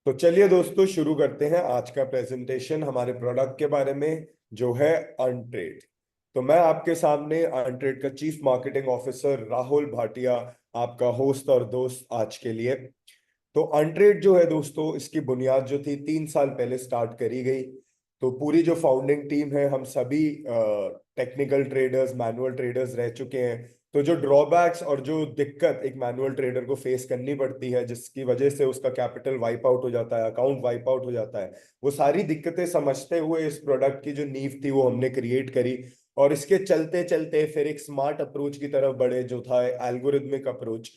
तो चलिए दोस्तों शुरू करते हैं आज का प्रेजेंटेशन हमारे प्रोडक्ट के बारे में जो है अनट्रेड। तो मैं आपके सामने अनट्रेड का chief marketing officer Rahul Bhatia, आपका होस्ट और दोस्त आज के लिए। तो अनट्रेड जो है दोस्तों, इसकी बुनियाद जो थी 3 साल पहले स्टार्ट करी गई। तो पूरी जो फाउंडिंग टीम है, हम सभी टेक्निकल ट्रेडर्स, मैनुअल ट्रेडर्स रह चुके हैं। तो जो ड्रॉबैक्स और जो दिक्कत एक मैनुअल ट्रेडर को फेस करनी पड़ती है, जिसकी वजह से उसका कैपिटल वाइप आउट हो जाता है, अकाउंट वाइप आउट हो जाता है, वो सारी दिक्कतें समझते हुए इस प्रोडक्ट की जो नींव थी वो हमने क्रिएट करी। और इसके चलते चलते फिर एक स्मार्ट अप्रोच की तरफ बढ़े जो था एल्गोरिथमिक अप्रोच।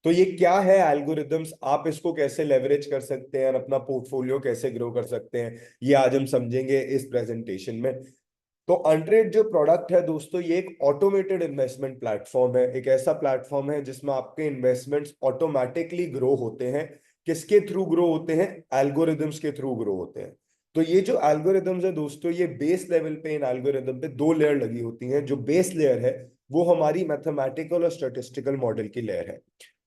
तो ये क्या है एल्गोरिदम्स, आप इसको कैसे लेवरेज कर सकते हैं और अपना पोर्टफोलियो कैसे ग्रो कर सकते हैं, ये आज हम समझेंगे इस प्रेजेंटेशन में। तो अनट्रेड जो प्रोडक्ट है दोस्तों, ये एक ऑटोमेटेड इन्वेस्टमेंट प्लेटफॉर्म है। एक ऐसा प्लेटफॉर्म है जिसमें आपके इन्वेस्टमेंट्स ऑटोमेटिकली ग्रो होते हैं। किसके थ्रू ग्रो होते हैं? एल्गोरिदम्स के थ्रू ग्रो होते हैं। तो ये जो एल्गोरिदम्स है दोस्तों, ये बेस लेवल पे इन एल्गोरिदम पे दो लेयर लगी होती हैं। जो बेस लेयर है वो हमारी मैथमेटिकल और स्टैटिस्टिकल मॉडल की लेयर है।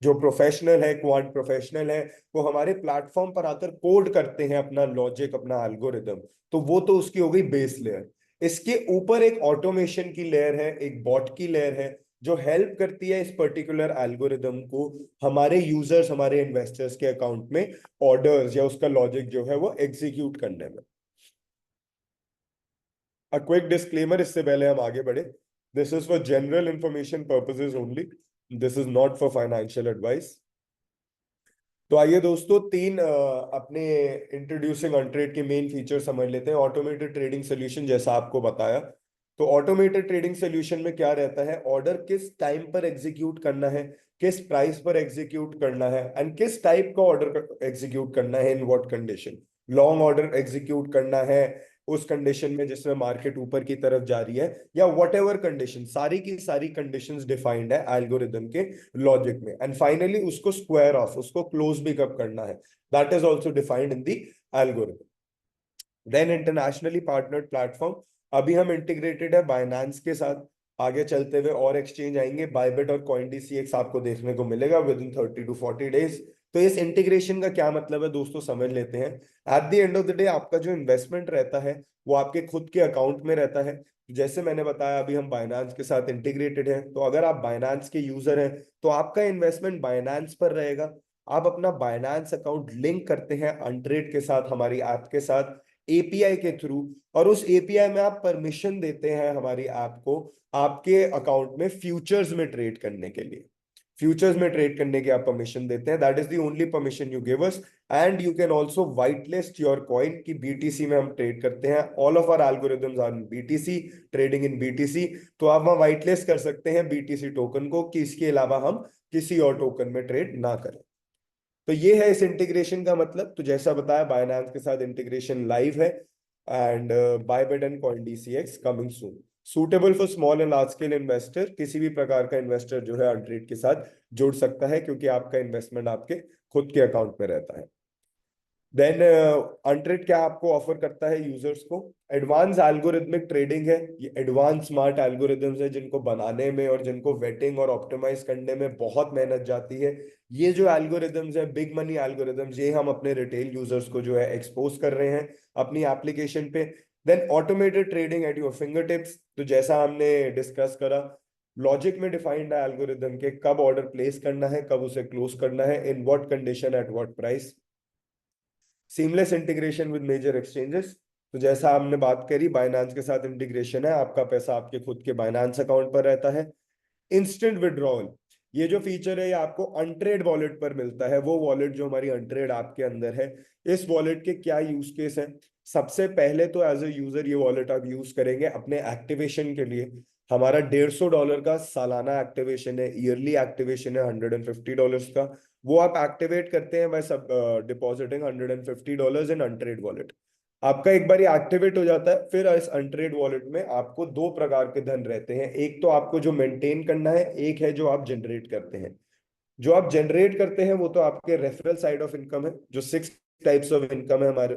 जो प्रोफेशनल है, क्वांट प्रोफेशनल है, वो हमारे प्लेटफॉर्म पर आकर कोड करते हैं अपना लॉजिक, अपना एल्गोरिदम। तो वो तो उसकी हो गई बेस लेयर। इसके ऊपर एक ऑटोमेशन की लेयर है, एक बॉट की लेयर है, जो हेल्प करती है इस पर्टिकुलर एल्गोरिदम को हमारे यूजर्स, हमारे इन्वेस्टर्स के अकाउंट में ऑर्डर्स या उसका लॉजिक जो है वो एग्जीक्यूट करने में। अ क्विक डिस्क्लेमर इससे पहले हम आगे बढ़े, this is for general information purposes only, this is not for financial advice. तो आइए दोस्तों, तीन अपने इंट्रोड्यूसिंग अनट्रेड के मेन फीचर समझ लेते हैं। ऑटोमेटेड ट्रेडिंग सोल्यूशन, जैसा आपको बताया। तो ऑटोमेटेड ट्रेडिंग सोल्यूशन में क्या रहता है? ऑर्डर किस टाइम पर एग्जीक्यूट करना है, किस प्राइस पर एग्जीक्यूट करना है, एंड किस टाइप का ऑर्डर एग्जीक्यूट करना है, in what condition. Long order execute करना है उस कंडीशन में जिसमें मार्केट ऊपर की तरफ जा रही है, या वट एवर कंडीशन, सारी की सारी कंडीशंस डिफाइंड है एल्गोरिदम के लॉजिक में। एंड फाइनली उसको स्क्वायर ऑफ, उसको क्लोज भी कब करना है, that is also defined in the algorithm. Then internationally partnered platform, अभी हम इंटीग्रेटेड है बाइनेंस के साथ। आगे चलते हुए और एक्सचेंज आएंगे, बायबिट और कॉइनडीसीएक्स आपको देखने को मिलेगा विद इन 30 to 40 डेज। तो इस इंटीग्रेशन का क्या मतलब है दोस्तों, समझ लेते हैं। At the end of the day आपका जो इन्वेस्टमेंट रहता है वो आपके खुद के अकाउंट में रहता है। जैसे मैंने बताया, अभी हम बाइनेंस के साथ इंटीग्रेटेड हैं, तो अगर आप बाइनेंस के यूजर हैं तो आपका इन्वेस्टमेंट बाइनेंस पर रहेगा। आप अपना बाइनेंस अकाउंट लिंक करते हैं अनट्रेड के साथ, हमारी ऐप के साथ, एपीआई के थ्रू। और उस एपीआई में आप परमिशन देते हैं हमारी ऐप को आपके अकाउंट में फ्यूचर्स में ट्रेड करने के लिए। फ्यूचर्स में ट्रेड करने की आप परमिशन देते हैं, that is the only permission you give us. And you can also white list your coin की बीटीसी में हम ट्रेड करते हैं। All of our algorithms are BTC, trading in BTC. तो आप वहां वाइट लिस्ट कर सकते हैं बीटीसी टोकन को कि इसके अलावा हम किसी और टोकन में ट्रेड ना करें। तो ये है इस इंटीग्रेशन का मतलब। तो जैसा बताया, बायनांस के साथ इंटीग्रेशन लाइव है। And Bybit and CoinDCX coming soon. Suitable for small and large scale investor, किसी भी प्रकार का इन्वेस्टर जो है अनट्रेड के साथ जुड़ सकता है, क्योंकि आपका इन्वेस्टमेंट आपके खुद के अकाउंट में रहता है। देन अनट्रेड क्या आपको ऑफर करता है यूजर्स को? एडवांस एल्गोरिथमिक ट्रेडिंग है। ये एडवांस स्मार्ट एल्गोरिदम्स है जिनको बनाने में और जिनको वेटिंग और ऑप्टिमाइज करने में बहुत मेहनत जाती है। ये जो एल्गोरिदम्स है, बिग मनी एल्गोरिदम्स, ये हम अपने रिटेल यूजर्स को जो है एक्सपोज कर रहे हैं अपनी एप्लीकेशन पे। Then automated trading at your finger tips, तो जैसा हमने डिस्कस करा, लॉजिक में डिफाइंड है एल्गोरिदम के कब ऑर्डर प्लेस करना है, कब उसे क्लोज करना है, in what condition, at what price. Seamless integration with major exchanges, तो जैसा हमने बात करी, बाइनेंस के साथ इंटीग्रेशन है, आपका पैसा आपके खुद के बाइनेंस अकाउंट पर रहता है। इंस्टेंट विड्रॉल, ये जो फीचर है ये आपको अनट्रेड वॉलेट पर मिलता है, वो वॉलेट जो हमारी अनट्रेड ऐप के अंदर है। इस वॉलेट के क्या यूज केस है? सबसे पहले तो एज ए यूजर ये वॉलेट आप यूज करेंगे अपने एक्टिवेशन के लिए। हमारा $150 का सालाना एक्टिवेशन है, ईयरली एक्टिवेशन है $150 का। वो आप एक्टिवेट करते हैं बाय सब डिपॉजिटिंग $150 इन अनट्रेड वॉलेट। आपका एक बार ये एक्टिवेट हो जाता है, फिर इस अनट्रेड वॉलेट में आपको दो प्रकार के धन रहते हैं। एक तो आपको जो मेंटेन करना है, एक है जो आप जनरेट करते हैं। जो आप जनरेट करते हैं वो तो आपके रेफरल साइड ऑफ इनकम है। जो 6 टाइप्स ऑफ इनकम है हमारे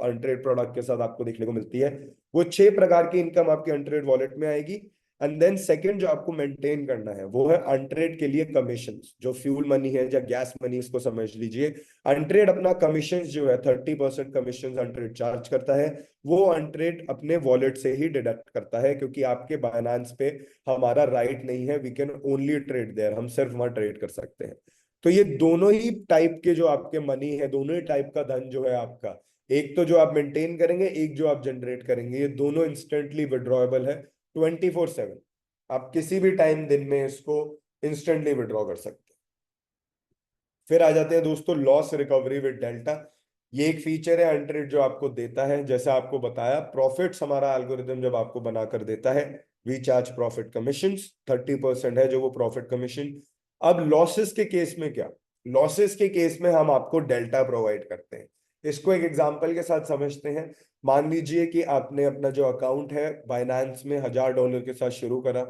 अनट्रेड प्रोडक्ट के साथ आपको देखने को मिलती है, वो 6 प्रकार की इनकम आपके अनट्रेड वॉलेट में आएगी। एंड देन सेकंड जो आपको मेंटेन करना है वो है अनट्रेड के लिए कमीशन, जो फ्यूल मनी है या गैस मनी इसको समझ लीजिए। अनट्रेड अपना कमीशन जो है 30% कमीशन अनट्रेड चार्ज करता है, वो अनट्रेड अपने वॉलेट से ही डिडक्ट करता है, क्योंकि आपके बाइनेंस पे हमारा राइट नहीं है, we can only trade there, हम सिर्फ वहां ट्रेड कर सकते हैं। तो ये दोनों ही टाइप के जो आपके मनी है, दोनों ही टाइप का धन जो है आपका, एक तो जो आप मेंटेन करेंगे, एक जो आप जनरेट करेंगे, ये दोनों इंस्टेंटली विड्रॉएबल है 24/7। आप किसी भी टाइम दिन में इसको इंस्टेंटली विड्रॉ कर सकते हैं। फिर आ जाते हैं दोस्तों लॉस रिकवरी विद डेल्टा। ये एक फीचर है अनट्रेड जो आपको देता है, जैसे आपको बताया प्रॉफिट्स हमारा एल्गोरिदम जब आपको बनाकर देता है, वी चार्ज प्रॉफिट कमीशन, 30% है जो वो प्रॉफिट कमीशन। अब लॉसेस के केस में क्या, लॉसेस के केस में हम आपको डेल्टा प्रोवाइड करते हैं। इसको एक एग्जांपल के साथ समझते हैं। मान लीजिए कि आपने अपना जो अकाउंट है बाइनेंस में $1000 के साथ शुरू करा,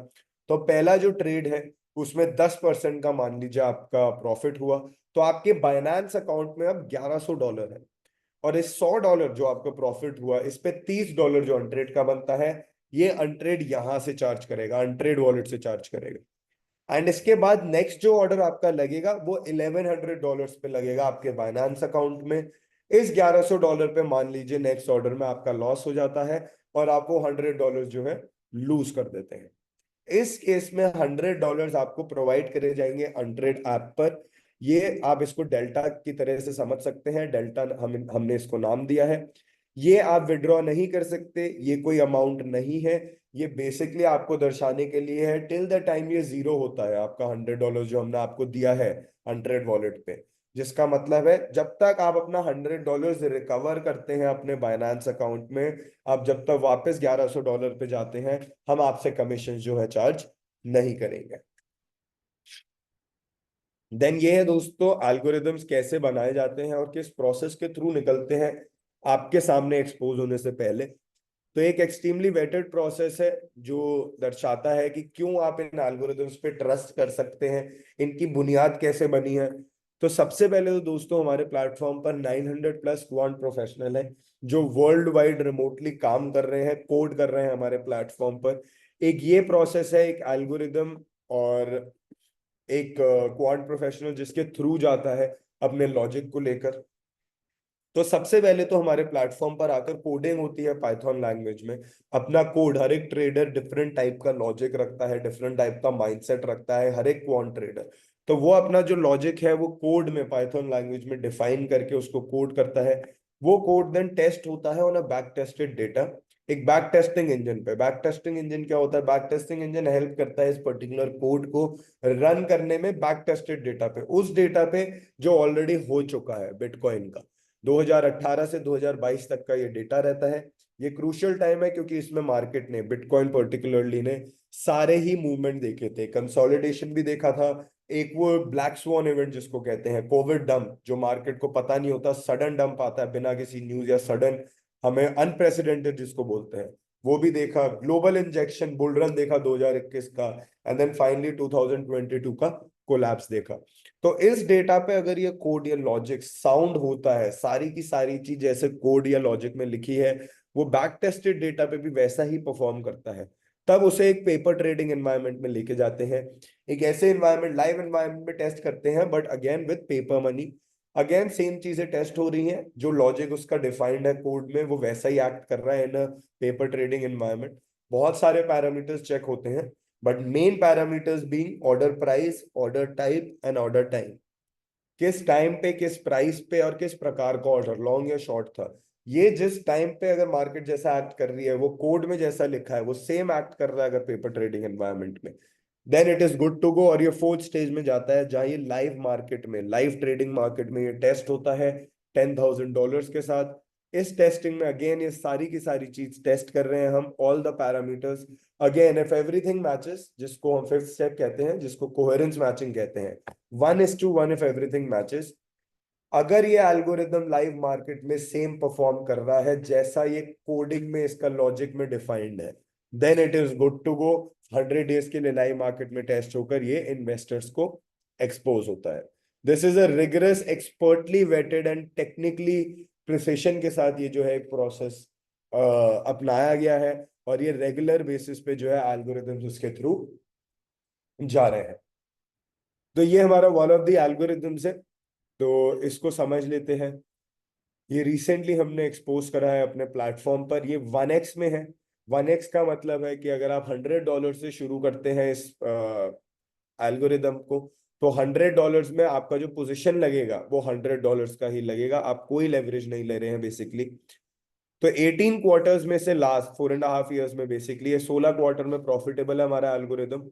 तो पहला जो ट्रेड है उसमें 10% का मान लीजिए आपका प्रॉफिट हुआ, तो आपके बाइनेंस अकाउंट में अब $1100 है। और इस $100 जो आपका प्रॉफिट हुआ, इस पे $30 जो अनट्रेड का बनता है, ये अनट्रेड यहां से चार्ज करेगा, अनट्रेड वॉलेट से चार्ज करेगा। एंड इसके बाद नेक्स्ट जो ऑर्डर आपका लगेगा वो $1100 पे लगेगा आपके बाइनेंस अकाउंट में। इस $1100 पे मान लीजिए नेक्स्ट ऑर्डर में आपका लॉस हो जाता है और आप वो $100 जो है लूज कर देते हैं। इस केस में $100 आपको प्रोवाइड करे जाएंगे अनट्रेड ऐप पर। ये आप इसको डेल्टा की तरह से समझ सकते हैं, डेल्टा हमने इसको नाम दिया है। ये आप विड्रॉ नहीं कर सकते, ये कोई अमाउंट नहीं है, ये बेसिकली आपको दर्शाने के लिए है टिल द टाइम ये जीरो होता है आपका $100 जो हमने आपको दिया है अनट्रेड वॉलेट पे। जिसका मतलब है जब तक आप अपना $100 रिकवर करते हैं अपने बाइनेंस अकाउंट में, आप जब तक वापस $1100 पे जाते हैं, हम आपसे कमीशन जो है चार्ज नहीं करेंगे। देन ये है दोस्तों एल्गोरिदम्स कैसे बनाए जाते हैं और किस प्रोसेस के थ्रू निकलते हैं आपके सामने एक्सपोज होने से पहले। तो एक एक्सट्रीमली वेटेड प्रोसेस है जो दर्शाता है कि क्यों आप इन एल्गोरिदम्स पे ट्रस्ट कर सकते हैं, इनकी बुनियाद कैसे बनी है। तो सबसे पहले तो दोस्तों हमारे प्लेटफॉर्म पर 900 प्लस क्वांट प्रोफेशनल है जो वर्ल्ड वाइड रिमोटली काम कर रहे हैं, कोड कर रहे हैं हमारे प्लेटफॉर्म पर। एक ये प्रोसेस है, एक एल्गोरिदम और एक क्वांट प्रोफेशनल जिसके थ्रू जाता है अपने लॉजिक को लेकर। तो सबसे पहले तो हमारे प्लेटफॉर्म पर आकर कोडिंग होती है पाइथन लैंग्वेज में। अपना कोड, हर एक ट्रेडर डिफरेंट टाइप का लॉजिक रखता है, डिफरेंट टाइप का माइंडसेट रखता है, हर एक क्वांट ट्रेडर। तो वो अपना जो लॉजिक है वो कोड में पाइथन लैंग्वेज में डिफाइन करके उसको कोड करता है। वो कोड देन टेस्ट होता है on a back tested data, एक बैक टेस्टिंग इंजन पे। बैक टेस्टिंग इंजन क्या होता है, बैक टेस्टिंग इंजन हेल्प करता है इस पर्टिकुलर कोड को रन करने में बैक टेस्टेड डेटा पे, उस डेटा पे जो ऑलरेडी हो चुका है बिटकॉइन का। 2018 से 2022 तक का ये डेटा रहता है। ये क्रूशियल टाइम है क्योंकि इसमें मार्केट ने, बिटकॉइन पर्टिकुलरली ने, सारे ही मूवमेंट देखे थे, कंसोलिडेशन भी देखा था। एक वो ब्लैक स्वॉन इवेंट जिसको कहते हैं, कोविड डंप, जो मार्केट को पता नहीं होता, सडन डंप आता है बिना किसी न्यूज या सडन, हमें अनप्रेसिडेंटेड जिसको बोलते हैं, वो भी देखा। ग्लोबल इंजेक्शन बुल रन देखा 2021 का, एंड देन फाइनली 2022 का कोलैप्स देखा। तो इस डेटा पे अगर ये कोड या लॉजिक साउंड होता है, सारी की सारी चीज जैसे कोड या लॉजिक में लिखी है वो बैक टेस्टेड डेटा पे भी वैसा ही परफॉर्म करता है, तब उसे एक पेपर ट्रेडिंग एनवायरनमेंट में लेके जाते हैं। एक ऐसे एनवायरनमेंट, लाइव एनवायरनमेंट में टेस्ट करते हैं, but again with paper money. Again same चीजें टेस्ट हो रही हैं, जो लॉजिक उसका डिफाइंड है कोड में वो वैसा ही एक्ट कर रहा है इन पेपर ट्रेडिंग एनवायरनमेंट। बहुत सारे पैरामीटर्स चेक होते हैं, but main parameters being order price, order type and order time. किस टाइम पे, किस प्राइस पे और किस प्रकार का ऑर्डर, लॉन्ग या शॉर्ट था, ये जिस टाइम पे अगर मार्केट जैसा एक्ट कर रही है, वो कोड में जैसा लिखा है वो सेम एक्ट कर रहा है अगर पेपर ट्रेडिंग एनवायरनमेंट में, then it is good to go. और ये फोर्थ स्टेज में जाता है जहां ये लाइव मार्केट में, लाइव ट्रेडिंग मार्केट में ये टेस्ट होता है $10,000 के साथ। इस टेस्टिंग में अगेन ये सारी की सारी चीज टेस्ट कर रहे हैं हम, all the parameters. Again if everything matches, जिसको हम फिफ्थ स्टेप कहते हैं, जिसको कोहेरेंस मैचिंग कहते हैं, 1:1 इफ एवरीथिंग मैचेस। अगर ये एल्गोरिदम लाइव मार्केट में सेम परफॉर्म कर रहा है जैसा ये कोडिंग में इसका लॉजिक में डिफाइंड है, then it is good to go. 100 days के लिए लाइव मार्केट में टेस्ट होकर ये इन्वेस्टर्स को एक्सपोज होता है। This is a rigorous, expertly vetted and technically precision के साथ ये जो है एक प्रोसेस अपनाया गया है। और ये रेगुलर बेसिस पे जो है एल्गोरिदम्स उसके थ्रू जा रहे हैं। तो ये हमारा वन ऑफ द एल्गोरिदम्स है, तो इसको समझ लेते हैं। ये रिसेंटली हमने एक्सपोज करा है अपने प्लेटफॉर्म पर, ये 1x में है। 1x का मतलब है कि अगर आप $100 से शुरू करते हैं इस एल्गोरिदम को, तो $100 में आपका जो पोजीशन लगेगा वो $100 का ही लगेगा, आप कोई लेवरेज नहीं ले रहे हैं बेसिकली। तो 18 क्वार्टर्स में से लास्ट 4.5 ईयर्स में बेसिकली ये 16 क्वार्टर में प्रॉफिटेबल है हमारा एल्गोरिदम।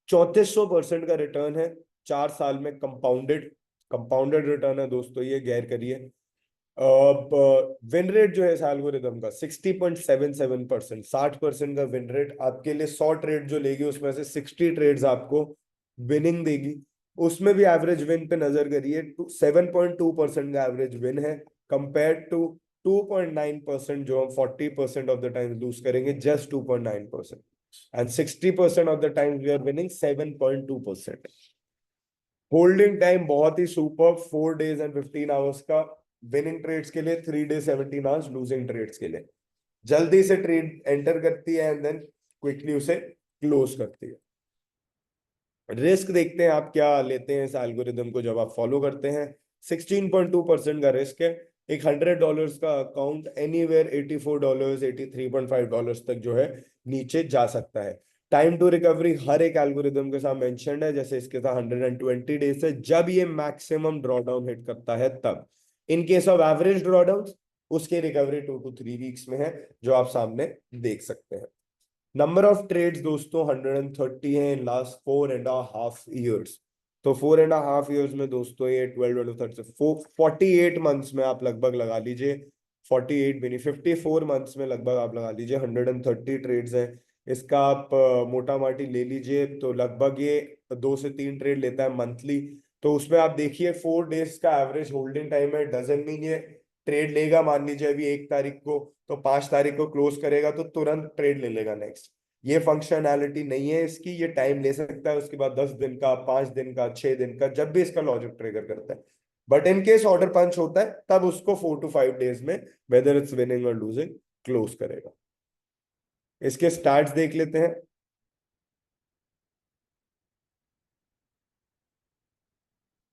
3400% का रिटर्न है 4 साल में, कंपाउंडेड कंपाउंडेड रिटर्न है दोस्तों, ये गैर करिए। अब विन रेट जो है इस एल्गोरिदम का 60.77%, 60% का विन रेट आपके लिए। 100 ट्रेड जो लेगी उसमें से 60 ट्रेड्स आपको विनिंग देगी। उसमें भी एवरेज विन पे नजर करिए, 7.2% का एवरेज विन है, कंपेयर टू 2.9% जो हम 40% ऑफ द टाइम लूज करेंगे, just 2.9%। And 60% of the time we are winning 7.2%। Holding time बहुत ही सुपर, 4 days and 15 hours का विनिंग ट्रेड्स के लिए, 3 days 17 hours लूजिंग ट्रेड्स के लिए। जल्दी से ट्रेड एंटर करती है एंड देन क्विकली उसे क्लोज करती है। रिस्क देखते हैं आप क्या लेते हैं इस एल्गोरिदम को जब आप फॉलो करते हैं। 16.2% का रिस्क है। एक $100 का अकाउंट एनीवेयर $84 $83.5 तक जो है नीचे जा सकता है। टाइम टू रिकवरी हर एक एल्गोरिदम के साथ मेंशन्ड है, जैसे इसके साथ 120 डेज है जब ये मैक्सिमम ड्रॉडाउन हिट करता है तब। In case of average drawdown उसकी रिकवरी 2 to 3 weeks में है, जो आप सामने देख सकते हैं। नंबर ऑफ ट्रेड्स दोस्तों 130 है इन लास्ट 4.5 years। तो 4.5 years में दोस्तों ये 48 मंथ्स में आप लगभग लगा लीजिए, 48 भी नहीं 54 मंथ्स में लगभग आप लगा लीजिए 130 ट्रेड्स है। इसका आप मोटा माटी ले लीजिए तो लगभग ये 2 से 3 ट्रेड लेता है मंथली। तो उसमें आप देखिए 4 days का एवरेज होल्डिंग टाइम है। डजन मीन ये ट्रेड लेगा, मान लीजिए अभी 1 तारीख को, तो 5 तारीख को क्लोज करेगा तो तुरंत ट्रेड ले लेगा नेक्स्ट। ये फंक्शनैलिटी नहीं है इसकी, ये टाइम ले सकता है उसके बाद 10 दिन का, 5 दिन का, 6 दिन का, जब भी इसका लॉजिक ट्रिगर करता है। बट इन केस ऑर्डर पंच होता है तब उसको 4 to 5 days में वेदर इट्स विनिंग और लूजिंग क्लोज करेगा। इसके स्टार्ट देख लेते हैं।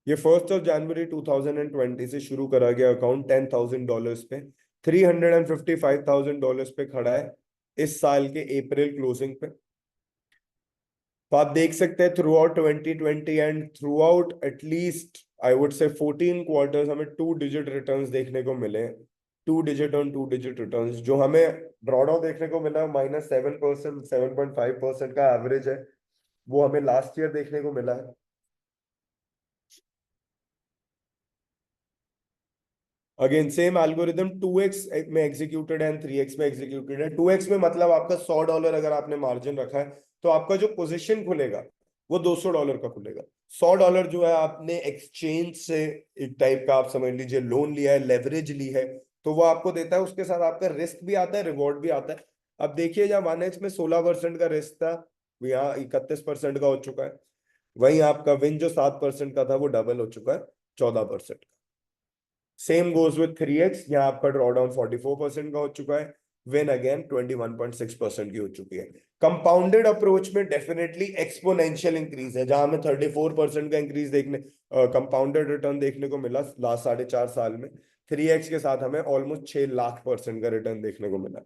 ये 1 जनवरी 2020 से शुरू करा गया अकाउंट $10,000 पे, $355,000 पे खड़ा है इस साल के अप्रैल क्लोजिंग पे। तो आप देख सकते हैं through out 2020 and through out at least I would say 14 quarters हमें 2 digit रिटर्न्स देखने को मिले हैं। 2 digit रिटर्न्स जो हमें ड्रॉडाउन देखने को मिला -7%, 7.5% का एवरेज है, वो हमें लास्ट ईयर देखने को मिला है। अगेन सेम एल्गोरिदम 2x में एग्जीक्यूटेड है एंड 3x में एग्जीक्यूटेड है। 2x में मतलब आपका $100 अगर आपने मार्जिन रखा है तो आपका जो पोजीशन खुलेगा वो $200 का खुलेगा। $100 जो है आपने एक्सचेंज से एक टाइप का आप समझ लीजिए लोन लिया है, लेवरेज ली है, तो वो आपको देता है। उसके साथ आपका रिस्क भी आता है, रिवॉर्ड भी आता है। अब देखिए जब 1x में 16% का रिस्क था, यहाँ 31% का हो चुका है। वहीं आपका विन जो 7% का था वो डबल हो चुका है 14%। सेम गोज विथ 3x, यहाँ आपका ड्रॉडाउन 44% का हो चुका है, विन अगेन 21.6% की हो चुकी है। कंपाउंडेड अप्रोच में डेफिनेटली एक्सपोनेंशियल इंक्रीज है, जहां हमें 34% का इंक्रीज देखने, कंपाउंडेड रिटर्न देखने को मिला लास्ट 4.5 साल में। 3x के साथ हमें ऑलमोस्ट 6 लाख% का रिटर्न देखने को मिला।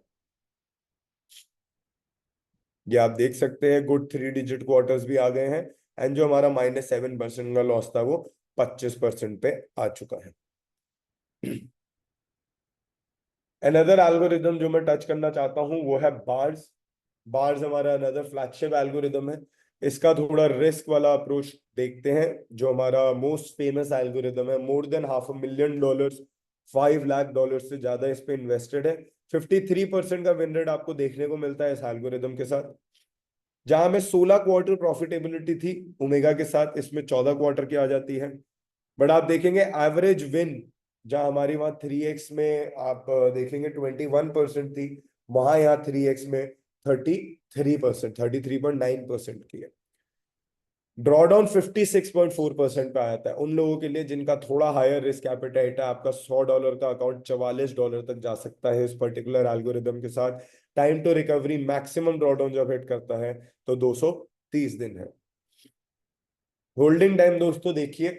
ये आप देख सकते हैं गुड 3 digit क्वार्टर्स भी आ गए हैं, एंड जो हमारा -7% का लॉस था वो 25% पे आ चुका है। अनदर एल्गोरिदम जो मैं टच करना चाहता हूं वो है बार्स। बार्स हमारा अनदर फ्लैगशिप एल्गोरिदम है। इसका थोड़ा रिस्क वाला अप्रोच देखते हैं। जो हमारा मोस्ट फेमस एल्गोरिदम है, मोर देन $500,000, $5 लाख से ज्यादा इस पे इन्वेस्टेड है। 53% का विन रेट आपको देखने को मिलता है इस एल्गोरिदम के साथ। जहां में 16 क्वार्टर प्रॉफिटेबिलिटी थी ओमेगा के साथ, इसमें 14 क्वार्टर की आ जाती है। बट आप देखेंगे एवरेज विन, जहां हमारी वहां 3x में आप देखेंगे 21% थी, वहां यहाँ 3x में 33%, 33.9% की है। ड्रॉडाउन 56.4% पे आया था उन लोगों के लिए जिनका थोड़ा हायर रिस्क एपेटाइट है। आपका $100 का अकाउंट $44 तक जा सकता है इस पर्टिकुलर एल्गोरिदम के साथ। Time to recovery maximum drawdown जब हिट करता है तो 230 दिन है। होल्डिंग टाइम दोस्तों देखिए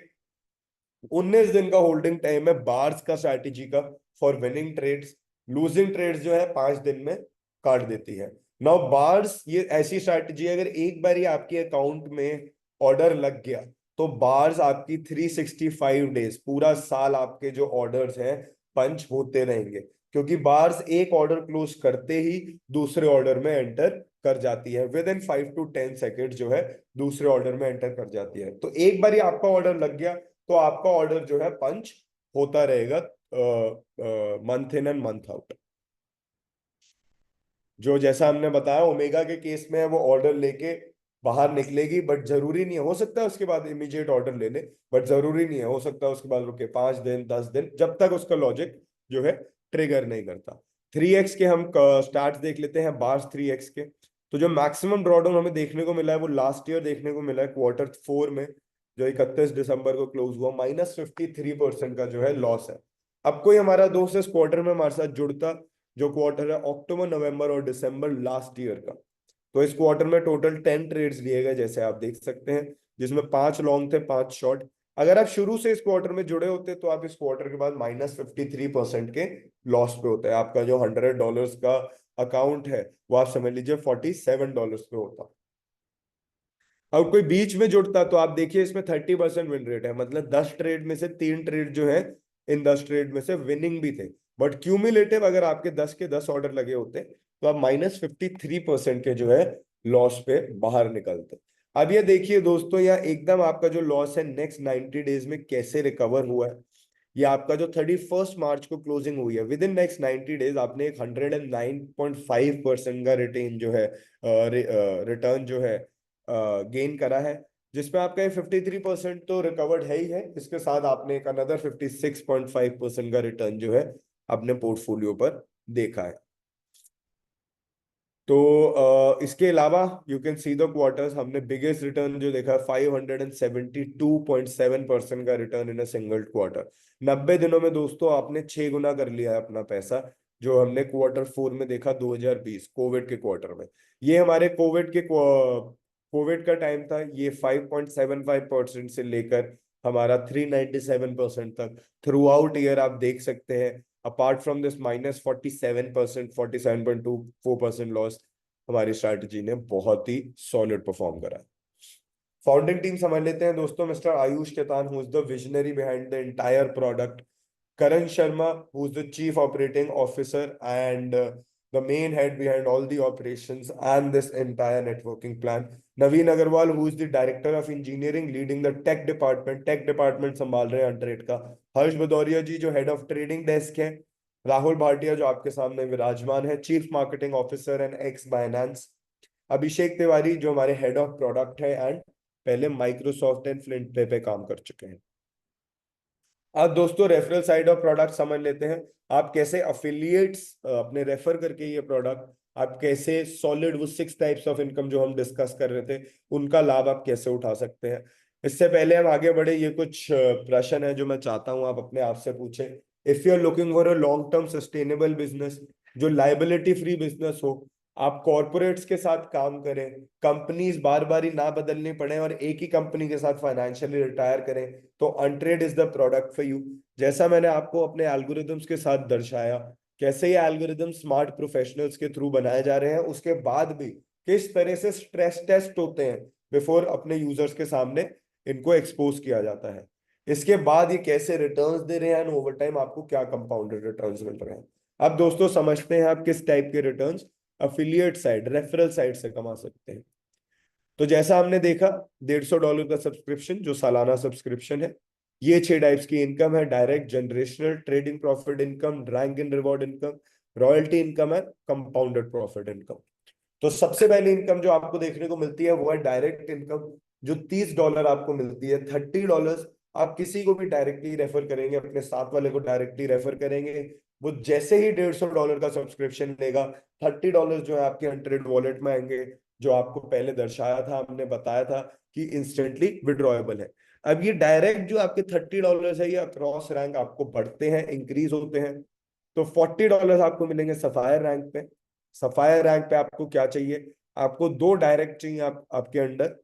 19 दिन का होल्डिंग टाइम है बार्स का स्ट्रैटेजी का for winning trades. Losing trades जो है 5 दिन में काट देती है। नाउ बार्स ये ऐसी स्ट्रैटेजी है, अगर एक बार ही आपके अकाउंट में ऑर्डर लग गया तो बार्स आपकी 365 डेज पूरा साल आपके जो ऑर्डर्स हैं पंच होते रहेंगे, क्योंकि बार्स एक ऑर्डर क्लोज करते ही दूसरे ऑर्डर में एंटर कर जाती है। विद इन 5 to 10 सेकेंड जो है दूसरे ऑर्डर में एंटर कर जाती है। तो एक बार ही आपका ऑर्डर लग गया तो आपका ऑर्डर जो है पंच होता रहेगा month in and month out. जो जैसा हमने बताया ओमेगा के केस में है वो ऑर्डर लेके बाहर निकलेगी, बट जरूरी नहीं है, हो सकता है उसके बाद इमीडिएट ऑर्डर ले ले, बट जरूरी नहीं है, हो सकता है उसके बाद रुके 5 दिन 10 दिन, जब तक उसका लॉजिक जो है ट्रिगर नहीं करता। 3x के हम स्टार्ट देख लेते हैं बार्स 3x के। तो जो मैक्सिमम ड्रॉडाउन हमें देखने को मिला है वो लास्ट ईयर देखने को मिला है Q4 में, जो 31 दिसंबर को क्लोज हुआ। -53% का जो है लॉस है। अब कोई हमारा दोस्त इस क्वार्टर में हमारे साथ जुड़ता, जो क्वार्टर है अक्टूबर नवंबर और दिसंबर लास्ट ईयर का, तो इस क्वार्टर में टोटल 10 ट्रेड्स लिए गए जैसे आप देख सकते हैं, जिसमें 5 लॉन्ग थे 5 शॉर्ट। अगर आप शुरू से इस क्वार्टर में जुड़े होते तो आप इस क्वार्टर के बाद -53% के लॉस पे होते हैं। आपका जो $100 का अकाउंट है वो आप समझ लीजिए $47 पे होता। अब कोई बीच में जुड़ता तो आप देखिए इसमें 30% विन रेट है, मतलब 10 ट्रेड में से 3 ट्रेड जो है इन 10 ट्रेड में से विनिंग भी थे। बट क्यूमुलेटिव अगर आपके 10 के 10 ऑर्डर लगे होते तो आप -53% के जो है लॉस पे बाहर निकलते। अब ये देखिए दोस्तों, यहाँ एकदम आपका जो लॉस है नेक्स्ट 90 डेज में कैसे रिकवर हुआ है। ये आपका जो 31 मार्च को क्लोजिंग हुई है, विद इन नेक्स्ट 90 डेज आपने एक 109.5% का रिटेन जो है रिटर्न जो है गेन करा है, जिसमें आपका ये 53% तो रिकवर्ड है ही है, इसके साथ आपने एक अनदर 56.5% का रिटर्न जो है अपने पोर्टफोलियो पर देखा है। तो इसके अलावा you can see the quarters, हमने बिगेस्ट रिटर्न जो देखा 572.7% का return in a single quarter. 90 दिनों में दोस्तों आपने 6 गुना कर लिया है अपना पैसा, जो हमने Q4 में देखा 2020 कोविड के क्वार्टर में। ये हमारे कोविड का टाइम था, ये 5.75% से लेकर हमारा 397% तक थ्रू आउट ईयर आप देख सकते हैं। अपार्ट फ्रॉम दिस -47%, 47.24% लॉस, हमारी स्ट्रैटेजी ने बहुत ही सॉलिड परफॉर्म करा। फाउंडिंग टीम समझ लेते हैं दोस्तों। Mister Ayush Ketan, who is the visionary behind the entire product. Karan Sharma, who's the Chief Operating Officer and the main head behind all the operations and this entire networking plan. Naveen Agarwal, who is the Director of Engineering, leading the tech department. Tech department संभाल रहे हैं अनट्रेड का। हर्ष भदौरिया जी जो head of trading desk है। राहुल भाटिया जो आपके सामने विराजमान है, chief marketing officer and ex Binance. Abhishek Tiwari जो हमारे हेड ऑफ प्रोडक्ट है एंड पहले माइक्रोसॉफ्ट एंड फ्लिंट पे काम कर चुके हैं। अब दोस्तों रेफरल साइड ऑफ प्रोडक्ट समझ लेते हैं। आप कैसे अफिलिएट्स अपने रेफर करके ये प्रोडक्ट, आप कैसे सॉलिड वो 6 टाइप्स ऑफ इनकम जो हम डिस्कस कर रहे थे उनका लाभ आप कैसे उठा सकते हैं। इससे पहले हम आगे बढ़े, ये कुछ प्रश्न है जो मैं चाहता हूं आप अपने आप से पूछें। If you are looking for a long term sustainable business, जो लाइबिलिटी फ्री बिजनेस हो, आप कॉरपोरेट्स के साथ काम करें, कंपनीज बार बार ही ना बदलनी पड़े और एक ही कंपनी के साथ फाइनेंशियली रिटायर करें, तो Untrade is the product for you. जैसा मैंने आपको अपने एल्गोरिदम्स के साथ दर्शाया, कैसे ये एल्गोरिदम स्मार्ट प्रोफेशनल्स के थ्रू बनाए जा रहे हैं, उसके बाद भी किस तरह से स्ट्रेस टेस्ट होते हैं बिफोर अपने यूजर्स के सामने इनको एक्सपोज किया जाता है, इसके बाद ये कैसे रिटर्न्स दे रहे हैं एंड ओवर टाइम आपको क्या कंपाउंडेड रिटर्न्स मिल रहे हैं। अब दोस्तों समझते हैं आप किस टाइप के returns affiliate side referral side से कमा सकते हैं। तो जैसा हमने देखा $150 का सब्सक्रिप्शन जो सालाना सब्सक्रिप्शन है, ये 6 टाइप्स की इनकम है। Direct generational trading profit income, rank and reward income, royalty income है, कंपाउंडेड प्रॉफिट इनकम। तो सबसे पहली इनकम जो आपको देखने को मिलती है वो है डायरेक्ट इनकम, जो $30 आपको मिलती है। $30 आप किसी को भी डायरेक्टली रेफर करेंगे, अपने साथ वाले को डायरेक्टली रेफर करेंगे, वो जैसे ही $150 का सब्सक्रिप्शन लेगा, $30 जो है आपके हंड्रेड वॉलेट में आएंगे। जो आपको पहले दर्शाया था, हमने बताया था कि इंस्टेंटली विड्रॉएबल है। अब ये डायरेक्ट जो आपके $30 है, ये अक्रॉस रैंक आपको बढ़ते हैं, इंक्रीज होते हैं। तो $40 आपको मिलेंगे सफायर रैंक पे। सफायर रैंक पे आपको क्या चाहिए? आपको 2 डायरेक्ट चाहिए आपके अंडर,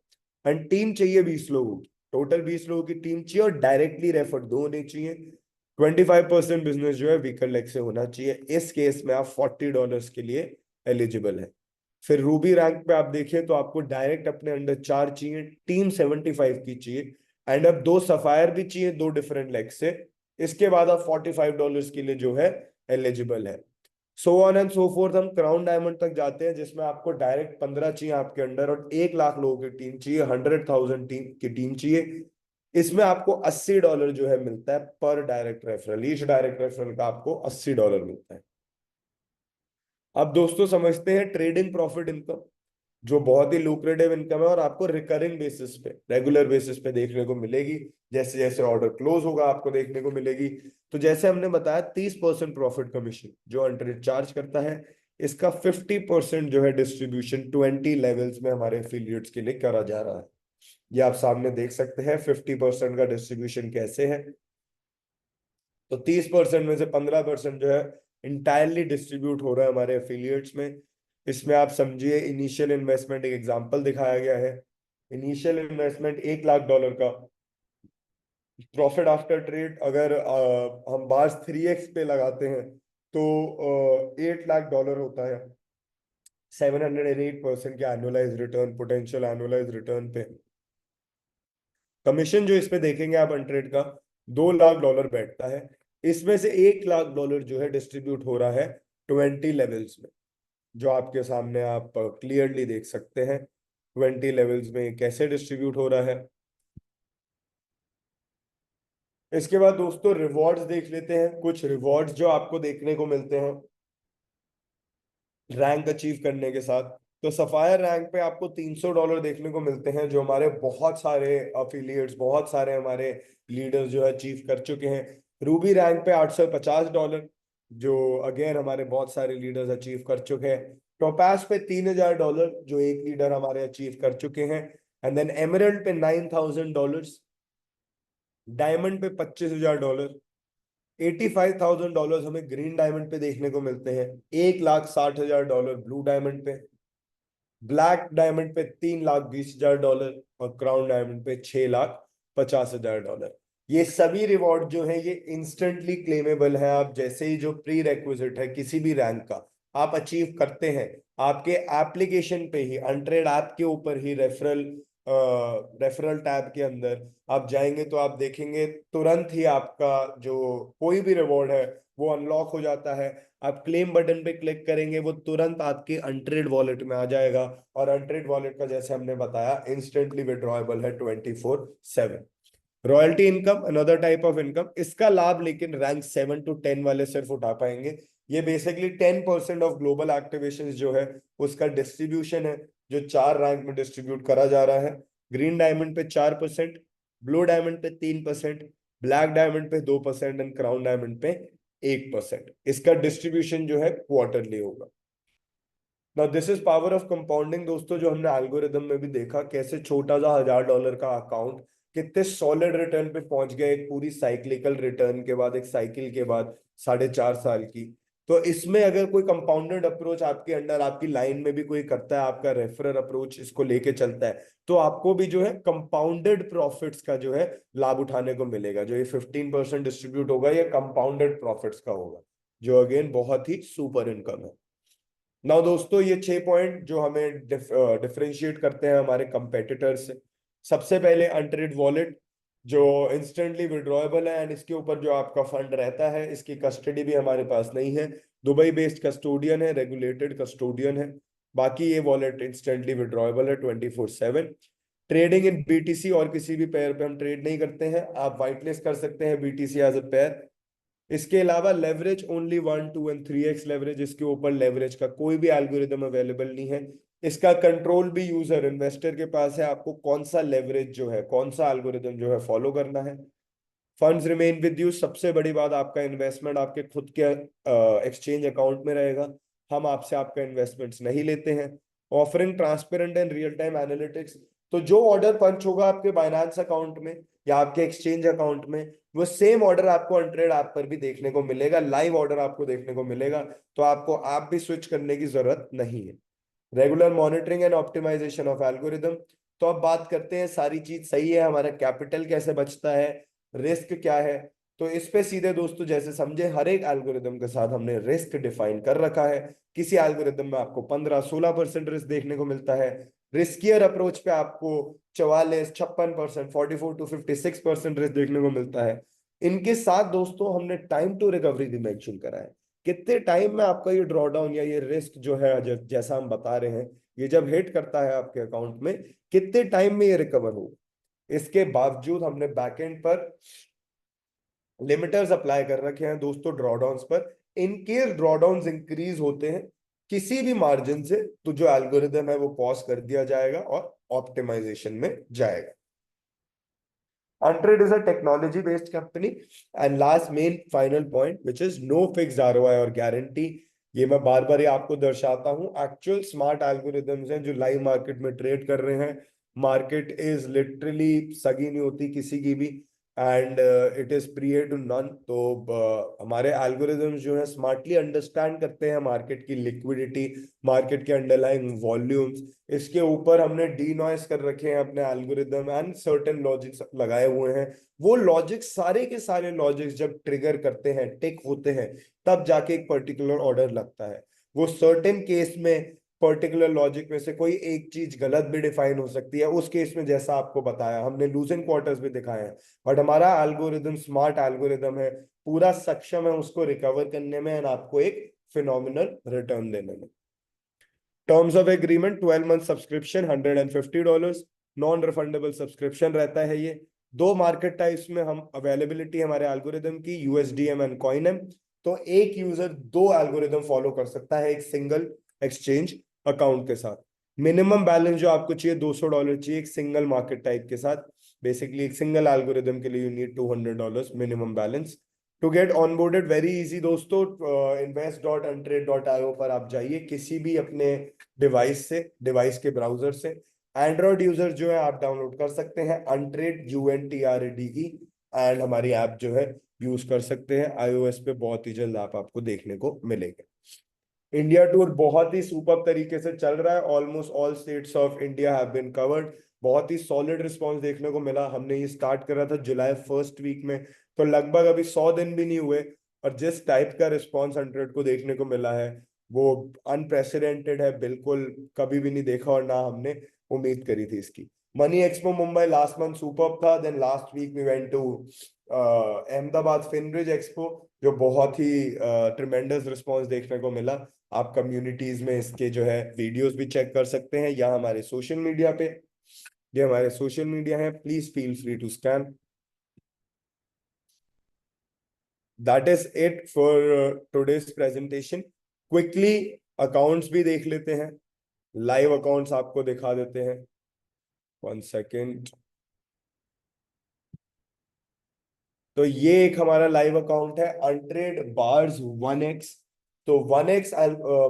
एंड टीम चाहिए 20 लोगों की। टोटल 20 लोगों की टीम चाहिए, और डायरेक्टली रेफर 2 होने चाहिए। 25% बिजनेस जो है वीकर लेग से होना चाहिए। इस केस में आप $40 के लिए एलिजिबल है। फिर रूबी रैंक पे आप देखें तो आपको डायरेक्ट अपने अंडर 4 चाहिए, टीम 75 की चाहिए, एंड अब 2 सफायर भी चाहिए 2 डिफरेंट लेग से। इसके बाद आप $45 के लिए जो है एलिजिबल है। So on and so fourth, हम क्राउन डायमंड तक जाते हैं, जिसमें आपको डायरेक्ट 15 चाहिए आपके अंडर, और 1 लाख लोगों की टीम चाहिए, 100,000 टीम की टीम चाहिए। इसमें आपको $80 जो है मिलता है पर direct referral. Each direct referral का आपको $80 मिलता है। अब दोस्तों समझते हैं ट्रेडिंग प्रॉफिट इनकम, जो बहुत ही लुक्रेटिव इनकम है, और आपको रिकरिंग बेसिस पे, रेगुलर बेसिस पे देखने को मिलेगी। जैसे जैसे ऑर्डर क्लोज होगा आपको देखने को मिलेगी। तो जैसे हमने बताया 30% प्रॉफिट कमीशन जो अनट्रेड चार्ज करता है, इसका 50% जो है डिस्ट्रीब्यूशन 20 लेवल्स में हमारे एफिलिएट्स के लिए करा जा रहा है। ये आप सामने देख सकते हैं 50% का डिस्ट्रीब्यूशन कैसे है। तो 30% में से 15% जो है इंटायरली डिस्ट्रीब्यूट हो रहा है हमारे एफिलिएट्स में। इसमें आप समझिए इनिशियल इन्वेस्टमेंट, एक एग्जांपल दिखाया गया है। इनिशियल इन्वेस्टमेंट $1 लाख का, प्रॉफिट आफ्टर ट्रेड अगर हम बार्स 3x पे लगाते हैं तो $8 लाख होता है। 708% के annualise return, potential annualise return पे। कमीशन जो इस पे देखेंगे आप अनट्रेड का, $2 लाख बैठता है। इसमें से $1 लाख जो है डिस्ट्रीब्यूट हो रहा है 20 लेवल्स में, जो आपके सामने आप क्लियरली देख सकते हैं 20 लेवल्स में कैसे डिस्ट्रीब्यूट हो रहा है। इसके बाद दोस्तों रिवॉर्ड्स देख लेते हैं। कुछ रिवॉर्ड्स जो आपको देखने को मिलते हैं रैंक अचीव करने के साथ। तो सफायर रैंक पे आपको $300 देखने को मिलते हैं, जो हमारे बहुत सारे अफिलिएट्स, बहुत सारे हमारे लीडर्स जो है अचीव कर चुके हैं। रूबी रैंक पे $850, जो अगेन हमारे बहुत सारे लीडर्स अचीव कर चुके हैं। टोपास पे $3000, जो एक लीडर हमारे अचीव कर चुके हैं। एंड देन एमरल्ड पे $9000, डायमंड पे $25,000, $85,000 हमें ग्रीन डायमंड पे देखने को मिलते हैं। $1,60,000 ब्लू डायमंड पे, ब्लैक डायमंड पे $3,20,000, और क्राउन डायमंड पे $6,50,000। ये सभी रिवॉर्ड जो है ये इंस्टेंटली क्लेमेबल है। आप जैसे ही जो प्री रेक्विजिट है किसी भी रैंक का आप अचीव करते हैं, आपके एप्लीकेशन पे ही, अनट्रेड ऐप के ऊपर ही, रेफरल टैब के अंदर आप जाएंगे तो आप देखेंगे तुरंत ही आपका जो कोई भी रिवॉर्ड है वो अनलॉक हो जाता है। आप क्लेम बटन पे क्लिक करेंगे, वो तुरंत आपके अनट्रेड वॉलेट में आ जाएगा। और अनट्रेड वॉलेट का जैसे हमने बताया इंस्टेंटली विड्रॉएबल है 24/7। Royalty income another type of income, इसका लाभ लेकिन रैंक 7 to 10 वाले सिर्फ उठा पाएंगे। ये बेसिकली 10% ऑफ ग्लोबल एक्टिवेशन जो है उसका डिस्ट्रीब्यूशन है, जो 4 रैंक में डिस्ट्रीब्यूट करा जा रहा है। ग्रीन डायमंड पे 4%, ब्लू डायमंड पे 3%, ब्लैक डायमंड पे 2%, एंड क्राउन डायमंड पे 1%। इसका डिस्ट्रीब्यूशन जो है क्वार्टरली होगा। Now this is power of compounding दोस्तों, जो हमने एल्गोरिदम में भी देखा कैसे छोटा सा $1000 का अकाउंट कितने सॉलिड रिटर्न पे पहुंच गया, एक पूरी साइक्लिकल रिटर्न के बाद, एक साइकिल के बाद 4.5 साल की। तो इसमें अगर कोई कंपाउंडेड अप्रोच आपके अंडर, आपकी लाइन में भी कोई करता है, आपका रेफरल अप्रोच इसको लेके चलता है, तो आपको भी जो है कंपाउंडेड प्रॉफिट्स का जो है लाभ उठाने को मिलेगा। जो ये 15% डिस्ट्रीब्यूट होगा ये कंपाउंडेड प्रॉफिट्स का होगा, जो अगेन बहुत ही सुपर इनकम है। नाउ दोस्तों ये 6 पॉइंट जो हमें डिफरेंशिएट करते हैं हमारे कंपेटिटर से। सबसे पहले अनट्रेड वॉलेट, जो इंस्टेंटली विड्रॉएबल है, एंड इसके ऊपर जो आपका फंड रहता है इसकी कस्टडी भी हमारे पास नहीं है। दुबई बेस्ड कस्टोडियन है, रेगुलेटेड कस्टोडियन है। बाकी ये वॉलेट इंस्टेंटली विड्रॉएबल है 24/7। ट्रेडिंग इन बीटीसी, और किसी भी पेयर पे हम ट्रेड नहीं करते हैं। आप व्हाइट लिस्ट कर सकते हैं बीटीसी एज अ पेयर। इसके अलावा leverage only 1, 2 and 3x leverage, इसके ऊपर लेवरेज का कोई भी एल्गोरिदम अवेलेबल नहीं है। इसका कंट्रोल भी यूजर इन्वेस्टर के पास है, आपको कौन सा लेवरेज जो है, कौन सा एल्गोरिदम जो है फॉलो करना है। फंड्स रिमेन विद यू, सबसे बड़ी बात आपका इन्वेस्टमेंट आपके खुद के एक्सचेंज अकाउंट में रहेगा। हम आपसे आपका इन्वेस्टमेंट्स नहीं लेते हैं। Offering transparent and real time analytics. तो जो ऑर्डर पंच होगा आपके बाइनेंस अकाउंट में या आपके एक्सचेंज अकाउंट में, वो सेम ऑर्डर आपको अनट्रेड ऐप पर भी देखने को मिलेगा, लाइव ऑर्डर आपको देखने को मिलेगा। तो आपको ऐप भी स्विच करने की जरूरत नहीं है। Regular monitoring and optimisation of algorithm. तो अब बात करते हैं, सारी चीज सही है, हमारा कैपिटल कैसे बचता है, रिस्क क्या है। तो इस पे सीधे दोस्तों जैसे समझे, हर एक एल्गोरिदम के साथ हमने रिस्क डिफाइन कर रखा है। किसी एल्गोरिदम में आपको 15-16% रिस्क देखने को मिलता है, रिस्कियर अप्रोच पे आपको 44-56%, 44-56% रिस्क देखने को मिलता है। इनके साथ दोस्तों हमने टाइम टू रिकवरी भी मेंशन करा है, कितने टाइम में आपका ये ड्रॉडाउन या ये रिस्क जो है, जैसा हम बता रहे हैं, ये जब हिट करता है आपके अकाउंट में, कितने टाइम में ये रिकवर हो। इसके बावजूद हमने बैकएंड पर लिमिटर्स अप्लाई कर रखे हैं दोस्तों ड्रॉडाउन्स पर। इनकेस ड्रॉडाउन्स इंक्रीज होते हैं किसी भी मार्जिन से, तो जो एल्गोरिदम है वो पॉज कर दिया जाएगा और ऑप्टिमाइजेशन में जाएगा। Untrade is a technology based company, and last main final point which is no fixed ROI और guarantee। ये मैं बार बार ये आपको दर्शाता हूं, एक्चुअल स्मार्ट एल्गोरिदम्स हैं जो लाइव मार्केट में ट्रेड कर रहे हैं। मार्केट इज लिटरली सगी नहीं होती किसी की भी, एंड इट इज प्रिय टू नन। तो हमारे एल्गोरिदम्स जो है स्मार्टली अंडरस्टैंड करते हैं मार्केट की लिक्विडिटी, मार्केट के अंडरलाइंग वॉल्यूम्स। इसके ऊपर हमने डी नॉइस कर रखे हैं अपने एल्गोरिदम एंड सर्टेन लॉजिक्स लगाए हुए हैं। वो लॉजिक्स, सारे के सारे लॉजिक्स जब ट्रिगर करते हैं, टिक होते हैं, तब जाके एक पर्टिकुलर ऑर्डर लगता है। वो सर्टेन केस में पर्टिकुलर लॉजिक में से कोई एक चीज गलत भी डिफाइन हो सकती है, उस केस में जैसा आपको बताया हमने लूजिंग क्वार्टर्स भी दिखाए हैं, बट हमारा एल्गोरिदम स्मार्ट एल्गोरिदम है, पूरा सक्षम है उसको रिकवर करने में एंड आपको एक फिनोमिनल रिटर्न देने में। Terms of agreement 12 month subscription $150, non refundable subscription रहता है ये। दो मार्केट टाइप्स में हम अवेलेबिलिटी हमारे एल्गोरिदम की, यूएसडीएम एंड कॉइनएम। तो एक यूजर दो एल्गोरिदम फॉलो कर सकता है एक सिंगल एक्सचेंज अकाउंट के साथ। मिनिमम बैलेंस जो आपको चाहिए $200 चाहिए एक सिंगल मार्केट टाइप के साथ। बेसिकली एक सिंगल एल्गोरिदम के लिए you need $200 minimum balance to get onboarded. Very easy दोस्तों, invest.untrade.io पर आप जाइए किसी भी अपने डिवाइस से, डिवाइस के ब्राउजर से। एंड्रॉइड यूजर जो है आप डाउनलोड कर सकते हैं अनट्रेड, UNTRADE, एंड हमारी ऐप जो है यूज कर सकते हैं। iOS पे बहुत ही जल्द ऐप आपको देखने को मिलेगा। इंडिया टूर बहुत ही सुपर तरीके से चल रहा है, almost all states of India have been covered. बहुत ही सॉलिड रिस्पांस देखने को मिला। हमने ये स्टार्ट करा था जुलाई फर्स्ट वीक में, तो लगभग अभी 100 दिन भी नहीं हुए, और जिस टाइप का रिस्पांस 100 को देखने को मिला है वो अनप्रेसिडेंटेड है, बिल्कुल कभी भी नहीं देखा और ना हमने उम्मीद करी थी इसकी। Money expo Mumbai last month super था, then last week we went to Ahmedabad Finbridge expo, जो बहुत ही ट्रिमेंडस रिस्पांस देखने को मिला। आप कम्युनिटीज में इसके जो है वीडियोस भी चेक कर सकते हैं या हमारे सोशल मीडिया पे, ये हमारे सोशल मीडिया है, please feel free to scan. That is it for today's presentation. Quickly accounts भी देख लेते हैं, लाइव अकाउंट्स आपको दिखा देते हैं। 1 सेकेंड। तो ये एक हमारा लाइव अकाउंट है अनट्रेड बार्स 1x। तो 1x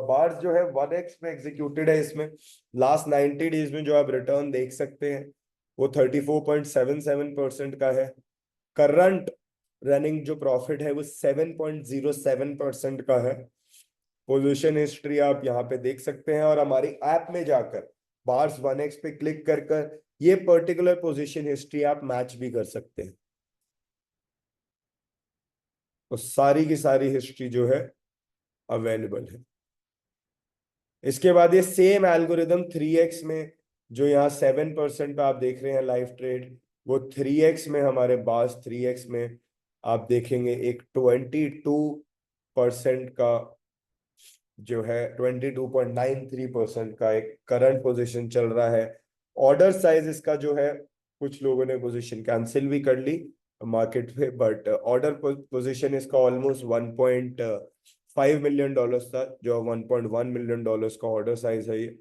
बार्स जो है 1x में एग्जीक्यूटेड है। इसमें लास्ट 90 डेज में जो आप रिटर्न देख सकते हैं वो 34.77% का है। करंट रनिंग जो प्रॉफिट है वो 7.07% का है। पोजीशन हिस्ट्री आप यहाँ पे देख सकते हैं, और हमारी ऐप में जाकर बार्स 1x पे क्लिक कर कर ये पर्टिकुलर पोजीशन हिस्ट्री आप मैच भी कर सकते हैं। तो सारी की सारी हिस्ट्री जो है अवेलेबल है। इसके बाद ये सेम एल्गोरिदम 3x में, जो यहाँ 7% पे आप देख रहे हैं लाइव ट्रेड, वो 3x में, हमारे पास 3x में आप देखेंगे एक 22% का जो है 22.93% का एक करंट पोजीशन चल रहा है। ऑर्डर साइज इसका जो है, कुछ लोगों ने पोजीशन कैंसिल भी कर ली मार्केट पे, बट ऑर्डर पोजीशन इसका ऑलमोस्ट $1.5 million था, जो $1.1 million का ऑर्डर साइज है ये।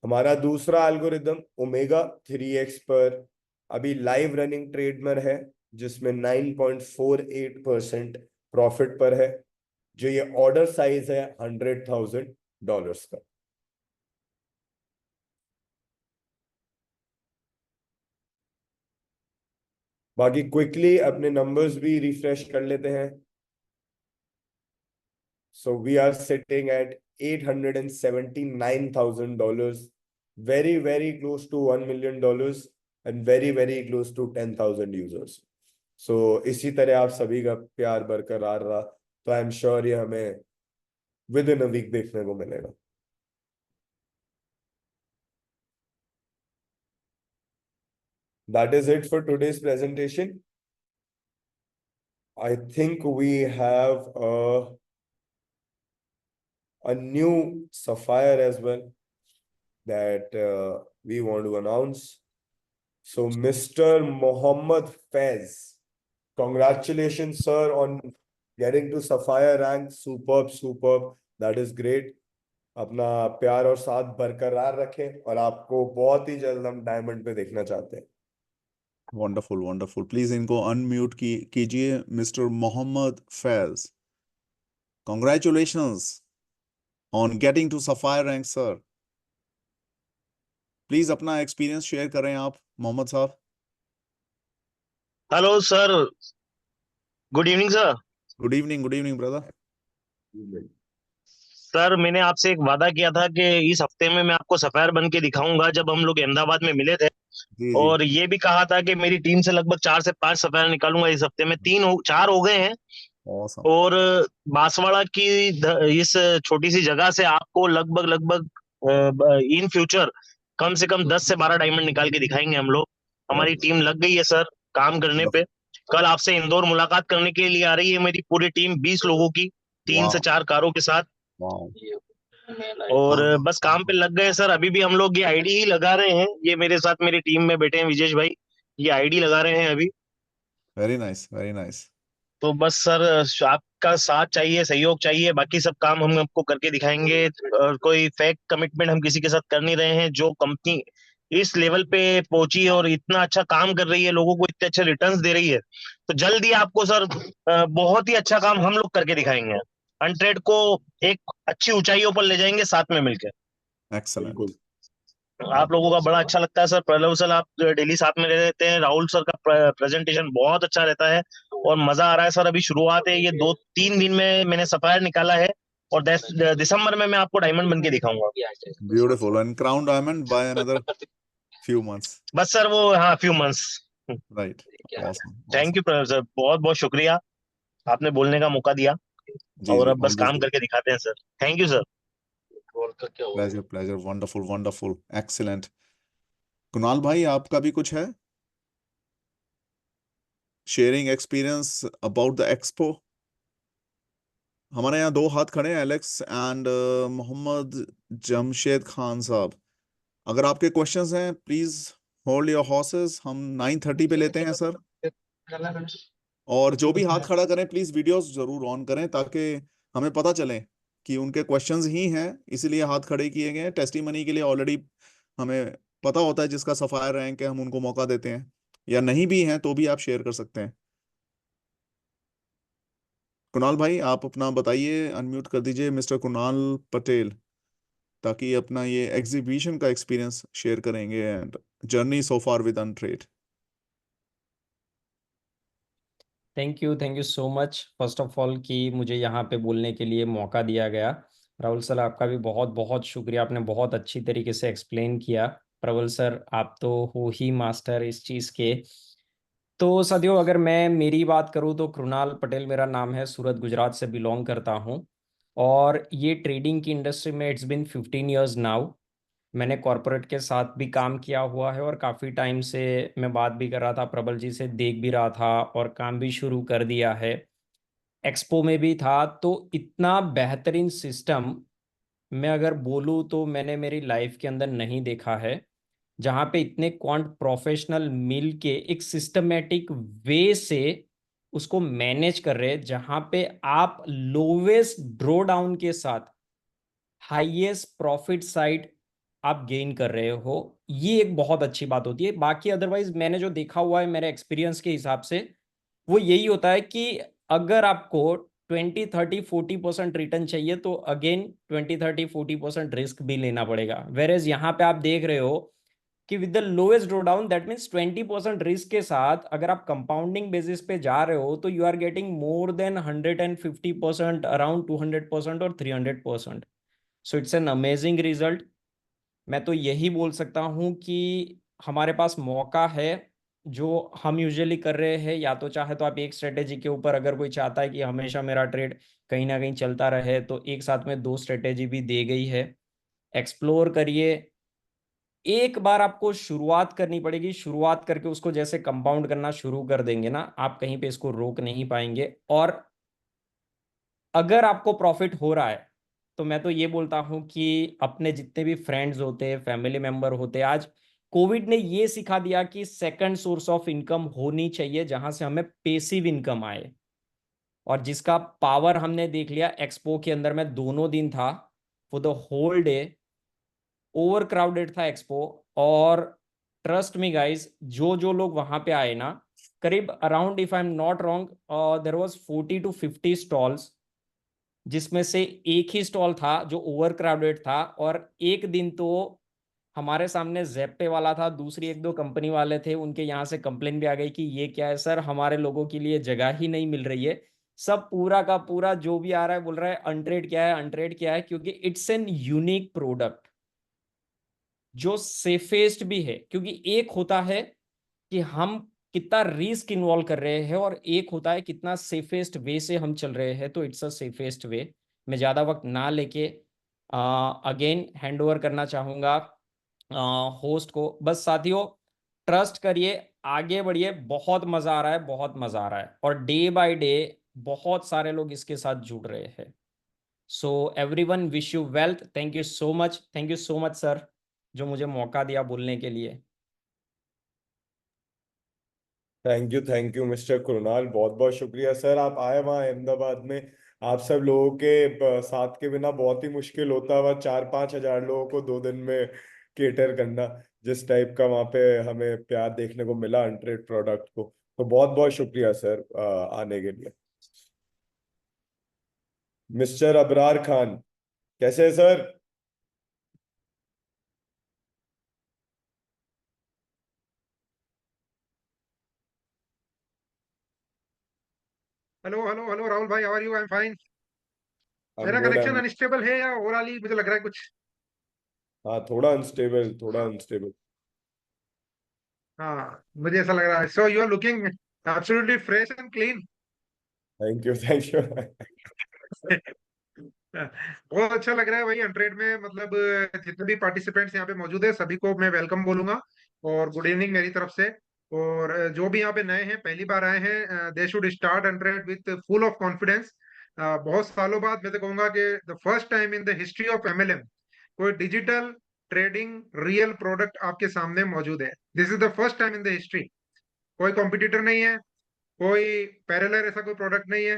हमारा दूसरा एल्गोरिदम ओमेगा 3x पर अभी लाइव रनिंग ट्रेड में है, जिसमें 9.48% प्रॉफिट पर है, जो ये ऑर्डर साइज है $100,000 का। बाकी क्विकली अपने नंबर्स भी रिफ्रेश कर लेते हैं. So we are sitting at $879,000, very, very close to $1 million and very, very close to 10,000 users. So इसी तरह आप सभी का प्यार बरकरार रहा तो आई एम श्योर ये हमें विद इन अ वीक देखने को मिलेगा. That is it for today's presentation. I think we have a new Sapphire as well that we want to announce. So, Mr. Mohammad Faiz, congratulations, sir, on getting to Sapphire rank. Superb, superb. That is great. अपना प्यार और साथ बरकरार रखें और आपको बहुत ही जल्द हम डायमंड पे देखना चाहते हैं. Wonderful wonderful. प्लीज इनको अनम्यूट कीजिए. Mister Mohammad Faiz, congratulations on getting to sapphire rank sir. Please अपना एक्सपीरियंस शेयर करें आप मोहम्मद साहब. Hello sir, good evening sir. Good evening brother. Sir मैंने आपसे एक वादा किया था कि इस हफ्ते में मैं आपको सफायर बन के दिखाऊंगा, जब हम लोग अहमदाबाद में मिले थे. जी जी. और ये भी कहा था कि मेरी टीम से लगभग 4 से 5 सफायर निकालूंगा इस हफ्ते में. 4 हो गए हैं. ऑसम. और बांसवाड़ा की इस छोटी सी जगह से आपको लगभग लगभग इन फ्यूचर कम से कम 10 से 12 डायमंड निकाल के दिखाएंगे हम लोग. हमारी टीम लग गई है सर काम करने पे. कल आपसे इंदौर मुलाकात करने के लिए आ रही है मेरी पूरी टीम, 20 लोगों की, 3 से 4 कारों के साथ. और बस काम पे लग गए सर. अभी भी हम लोग ये आईडी ही लगा रहे हैं. ये मेरे साथ मेरी टीम में बैठे हैं विजेश भाई, ये आईडी लगा रहे हैं अभी. Very nice very nice. तो बस सर आपका साथ चाहिए, सहयोग चाहिए. बाकी सब काम हम आपको करके दिखाएंगे. और कोई फेक कमिटमेंट हम किसी के साथ कर नहीं रहे हैं. जो कंपनी इस लेवल पे पहुंची है और इतना अच्छा काम कर रही है, लोगों को इतने अच्छे रिटर्न्स दे रही है, तो जल्द ही आपको सर बहुत ही अच्छा काम हम लोग करके दिखाएंगे. अनट्रेड को एक अच्छी ऊंचाइयों पर ले जाएंगे साथ में मिलकर. एक्सलेंट. आप लोगों का बड़ा अच्छा लगता है सर. प्रलव सर आप डेली साथ में रहते हैं. राहुल सर का प्रेजेंटेशन बहुत अच्छा रहता है और मजा आ रहा है सर. अभी शुरुआत है, ये 2-3 दिन में मैंने सफायर निकाला है और दिसंबर में मैं आपको डायमंड बन के दिखाऊंगा. Beautiful. And crown diamond by another few months. बस सर वो, हाँ, few months. Right. Awesome. Thank you Pralav sir, बहुत बहुत शुक्रिया, आपने बोलने का मौका दिया. जी और जी. अब बस काम करके दिखाते हैं sir. Thank you sir. Pleasure. Wonderful wonderful. Excellent. Kunal भाई आपका भी कुछ है sharing experience about the expo? हमारे यहाँ 2 हाथ खड़े हैं, एलेक्स एंड मोहम्मद जमशेद खान साहब. अगर आपके क्वेश्चंस हैं प्लीज होल्ड योर हॉर्सेस. हम 9:30 पे लेते हैं सर. और जो भी हाथ खड़ा करें प्लीज वीडियोस जरूर ऑन करें ताकि हमें पता चले कि उनके क्वेश्चंस ही हैं, इसीलिए हाथ खड़े किए गए हैं. टेस्टिमनी के लिए ऑलरेडी हमें पता होता है जिसका सफायर रैंक है हम उनको मौका देते हैं, या नहीं भी हैं तो भी आप शेयर कर सकते हैं. कुणाल भाई आप अपना बताइए, अनम्यूट कर दीजिए मिस्टर कुणाल पटेल, ताकि अपना ये एग्जीबिशन का एक्सपीरियंस शेयर करेंगे and journey so far with Untrade. Thank you so much first of all कि मुझे यहाँ पे बोलने के लिए मौका दिया गया. राहुल सर आपका भी बहुत बहुत शुक्रिया, आपने बहुत अच्छी तरीके से एक्सप्लेन किया. प्रबल सर आप तो हो ही मास्टर इस चीज़ के. तो साथियों अगर मैं मेरी बात करूँ तो कृणाल पटेल मेरा नाम है, सूरत गुजरात से बिलोंग करता हूँ. और ये ट्रेडिंग की इंडस्ट्री में इट्स बिन 15 ईयर्स नाउ. मैंने कॉरपोरेट के साथ भी काम किया हुआ है और काफ़ी टाइम से मैं बात भी कर रहा था प्रबल जी से, देख भी रहा था और काम भी शुरू कर दिया है. एक्सपो में भी था. तो इतना बेहतरीन सिस्टम मैं अगर बोलूँ तो मैंने मेरी लाइफ के अंदर नहीं देखा है, जहाँ पे इतने क्वांट प्रोफेशनल मिल के एक सिस्टमेटिक वे से उसको मैनेज कर रहे हैं, जहाँ पे आप लोवेस्ट ड्रॉ डाउन के साथ हाईएस्ट प्रॉफिट साइड आप गेन कर रहे हो. ये एक बहुत अच्छी बात होती है. बाकी अदरवाइज मैंने जो देखा हुआ है मेरे एक्सपीरियंस के हिसाब से वो यही होता है कि अगर आपको 20-30-40% रिटर्न चाहिए तो अगेन 20-30-40% रिस्क भी लेना पड़ेगा. वेर एज यहाँ पे आप देख रहे हो कि with the lowest draw down, that means 20% risk के साथ अगर आप कंपाउंडिंग बेसिस पे जा रहे हो तो you are getting more than 150%, around 200% और 300%. So it's an amazing result. मैं तो यही बोल सकता हूँ कि हमारे पास मौका है जो हम यूजुअली कर रहे हैं. या तो चाहे तो आप एक स्ट्रेटेजी के ऊपर, अगर कोई चाहता है कि हमेशा मेरा ट्रेड कहीं ना कहीं चलता रहे, तो एक साथ में 2 स्ट्रेटेजी भी दे गई है. एक्सप्लोर करिए. एक बार आपको शुरुआत करनी पड़ेगी. शुरुआत करके उसको जैसे कंपाउंड करना शुरू कर देंगे ना, आप कहीं पे इसको रोक नहीं पाएंगे. और अगर आपको प्रॉफिट हो रहा है तो मैं तो ये बोलता हूं कि अपने जितने भी फ्रेंड्स होते हैं, फैमिली मेंबर होते हैं, आज कोविड ने ये सिखा दिया कि सेकंड सोर्स ऑफ इनकम होनी चाहिए जहां से हमें पेसिव इनकम आए. और जिसका पावर हमने देख लिया. एक्सपो के अंदर मैं दोनों दिन था, for the whole day. Over crowded था एक्सपो. और ट्रस्ट मी गाइज, जो जो लोग वहां पे आए ना, करीब around, if I am not wrong, there was 40 to 50 stalls, जिसमें से एक ही स्टॉल था जो ओवर क्राउडेड था. और एक दिन तो हमारे सामने जेप्टे वाला था, दूसरी 1-2 कंपनी वाले थे, उनके यहाँ से कंप्लेन भी आ गई कि ये क्या है सर, हमारे लोगों के लिए जगह ही नहीं मिल रही है. सब पूरा का पूरा जो भी आ रहा है बोल रहा है अनट्रेड क्या है, अनट्रेड क्या है, क्योंकि इट्स एन यूनिक प्रोडक्ट जो सेफेस्ट भी है. क्योंकि एक होता है कि हम कितना रिस्क इन्वॉल्व कर रहे हैं, और एक होता है कितना सेफेस्ट वे से हम चल रहे हैं. तो इट्स अ सेफेस्ट वे. मैं ज़्यादा वक्त ना लेके अगेन हैंड ओवर करना चाहूँगा होस्ट को. बस साथियों, ट्रस्ट करिए, आगे बढ़िए. बहुत मज़ा आ रहा है, बहुत मज़ा आ रहा है. और डे बाय डे बहुत सारे लोग इसके साथ जुड़ रहे हैं. So everyone, wish you wealth. Thank you so much. Thank you so much sir, जो मुझे मौका दिया बोलने के लिए. थैंक यू मिस्टर कृणाल, बहुत बहुत शुक्रिया सर. आप आए वहाँ अहमदाबाद में. आप सब लोगों के साथ के बिना बहुत ही मुश्किल होता हुआ 4-5 हजार लोगों को 2 दिन में केटर करना. जिस टाइप का वहाँ पे हमें प्यार देखने को मिला अनट्रेड प्रोडक्ट को, तो बहुत बहुत शुक्रिया सर आने के लिए. मिस्टर अबरार खान, कैसे है sir? Hello hello hello Rahul भाई, how are you? I am fine. I am मेरा गुड. कनेक्शन अनस्टेबल है या ओवरऑल मुझे लग रहा है कुछ? हाँ, थोड़ा अनस्टेबल, थोड़ा अनस्टेबल. हाँ, मुझे ऐसा लग रहा है. So you are looking absolutely fresh and clean. Thank you, thank you. बहुत अच्छा लग रहा है भाई अनट्रेड में. मतलब जितने भी पार्टिसिपेंट्स यहाँ पे मौजूद है सभी को मैं वेलकम बोलूंगा और गुड इवनिंग मेरी तरफ से. और जो भी यहाँ पे नए हैं, पहली बार आए हैं, they should start Untrade with full of confidence. बहुत सालों बाद मैं तो कहूंगा कि the first time in the history of MLM कोई डिजिटल ट्रेडिंग रियल प्रोडक्ट आपके सामने मौजूद है. This is the first time in the history. कोई कॉम्पिटिटर नहीं है, कोई पैरेलल ऐसा कोई प्रोडक्ट नहीं है,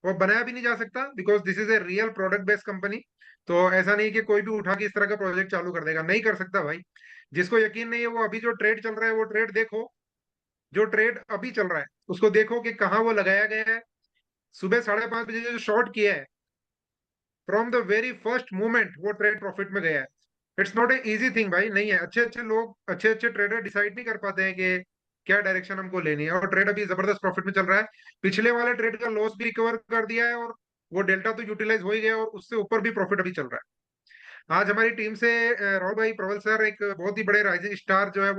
वो बनाया भी नहीं जा सकता, because this is a real product based company. तो ऐसा नहीं कि कोई भी उठा के इस तरह का प्रोजेक्ट चालू कर देगा, नहीं कर सकता भाई. जिसको यकीन नहीं है वो अभी जो ट्रेड चल रहा है वो ट्रेड देखो. जो ट्रेड अभी चल रहा है उसको देखो कि कहाँ वो लगाया गया है. सुबह 5:30 बजे जो शॉर्ट किया है, from the very first moment वो ट्रेड प्रॉफिट में गया है. It's not a easy thing भाई, नहीं है. अच्छे अच्छे लोग, अच्छे अच्छे ट्रेडर डिसाइड नहीं कर पाते हैं कि क्या डायरेक्शन हमको लेनी है. और ट्रेड अभी जबरदस्त प्रॉफिट में चल रहा है. पिछले वाले ट्रेड का लॉस भी रिकवर कर दिया है और वो डेल्टा तो यूटिलाइज हो ही गया और उससे ऊपर भी प्रॉफिट अभी चल रहा है. आज हमारी टीम से राहुल भाई, प्रबल सर, एक बहुत ही बड़े राइजिंग स्टार जो है वो